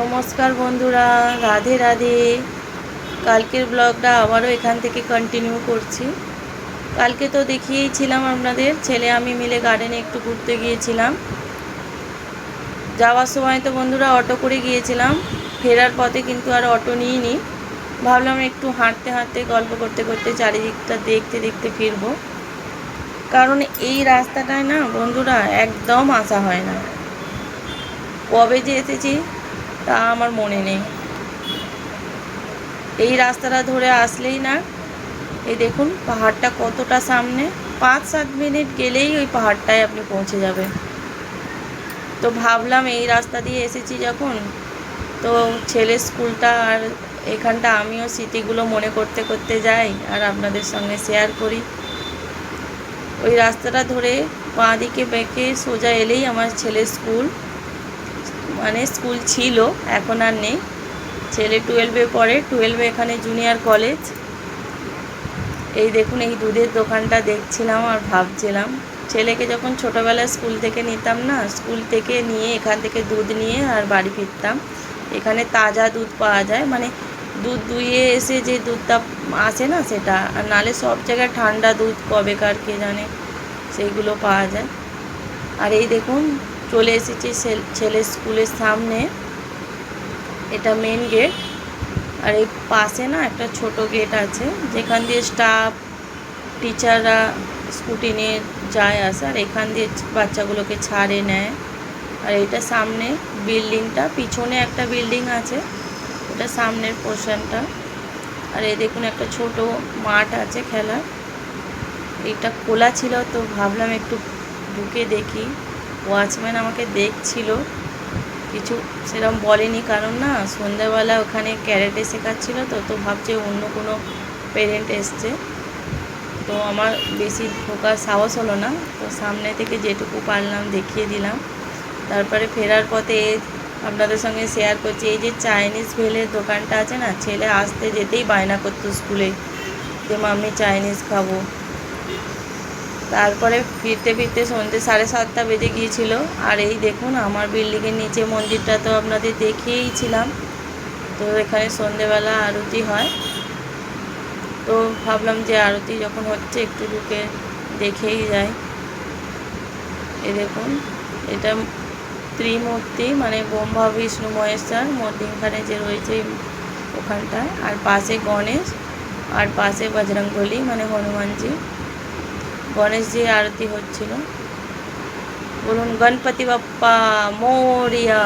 নমস্কার বন্ধুরা, রাধে রাধে। কালকের ব্লগটা আবারও এখান থেকে কন্টিনিউ করছি। কালকে তো দেখিয়েছিলাম আপনাদের, ছেলে আমি মিলে গার্ডেনে একটু ঘুরতে গিয়েছিলাম। যাওয়ার সময় তো বন্ধুরা অটো করে গিয়েছিলাম, ফেরার পথে কিন্তু আর অটো নিইনি। ভাবলাম একটু হাঁটতে হাঁটতে গল্প করতে করতে চারিদিকটা দেখতে দেখতে ফিরবো। কারণ এই রাস্তাটায় না বন্ধুরা একদম আসা হয় না। কবে যে এসেছি তা আমার মনে নেই। এই রাস্তাটা ধরে আসলেই না, এই দেখুন পাহাড়টা কতটা সামনে, 5-7 মিনিট গেলেই ওই পাহাড়টায় আপনি পৌঁছে যাবেন। তো ভাবলাম এই রাস্তা দিয়ে এসেছি যখন, তো ছেলের স্কুলটা আর এখানটা আমিও স্মৃতিগুলো মনে করতে করতে যাই আর আপনাদের সঙ্গে শেয়ার করি। ওই রাস্তাটা ধরে বাঁ দিকে বেঁকে সোজা এলেই আমার ছেলের স্কুল, মানে স্কুল ছিল, এখন আর নেই। ছেলে 12-এ পড়ে, 12-এ এখানে জুনিয়র কলেজ। এই দেখুন এই দুধের দোকানটা দেখছিলাম আর ভাবছিলাম, ছেলেকে যখন ছোটোবেলায় স্কুল থেকে নিতাম না, স্কুল থেকে নিয়ে এখান থেকে দুধ নিয়ে আর বাড়ি ফিরতাম। এখানে তাজা দুধ পাওয়া যায়, মানে দুধ দুইয়ে এসে যে দুধটা আসে না সেটা, আর নালে সব জায়গায় ঠান্ডা দুধ কবেকার কে জানে সেইগুলো পাওয়া যায়। আর এই দেখুন চলে এসেছি ছেলের স্কুলের সামনে, এটা মেন গেট। আর এই পাশে না একটা ছোট গেট আছে যেখান দিয়ে স্টাফ টিচাররা স্কুটি নিয়ে যায় আসে, আর এখান দিয়ে বাচ্চাগুলোকে ছাড়ে নেয়। আর এটা সামনে বিল্ডিংটা, পিছনে একটা বিল্ডিং আছে, এটা সামনের পোর্শনটা। আর এই দেখুন একটা ছোট মাঠ আছে খেলার, এইটা খোলা ছিল তো ভাবলাম একটু ঢুকে দেখি। ওয়াচম্যান আমাকে দেখছিল, কিছু সেরকম বলেনি, কারণ না সন্ধ্যাবেলা ওখানে ক্যারেটে শেখাচ্ছিল তো ভাবছে অন্য কোনো পেরেন্ট এসছে। তো আমার বেশি ঢোকার সাহস হলো না, তো সামনে থেকে যেটুকু পারলাম দেখিয়ে দিলাম। তারপরে ফেরার পথে আপনাদের সঙ্গে শেয়ার করছি, এই যে চাইনিজ ভেলের দোকানটা আছে না, ছেলে আসতে যেতেই বায়না করতো স্কুলে যে মাম্মি চাইনিজ খাবো। তারপরে ফিরতে ফিরতে সন্ধ্যে 7:30 বেজে গিয়েছিল। আর এই দেখুন আমার বিল্ডিংয়ের নিচে মন্দিরটা তো আপনাদের দেখিয়েইছিলাম, তো এখানে সন্ধ্যেবেলা আরতি হয়। তো ভাবলাম যে আরতি যখন হচ্ছে একটু ঢুকে দেখেই যাই। এই দেখুন এটা ত্রিমূর্তি, মানে ব্রহ্মা বিষ্ণু মহেশ্বর মধ্যিখানে যে রয়েছে ওখানটায়, আর পাশে গণেশ, আর পাশে বজরংবলী মানে হনুমানজি। গণেশজি আরতি হচ্ছিল। বলুন গণপতি বাপ্পা মোরিয়া।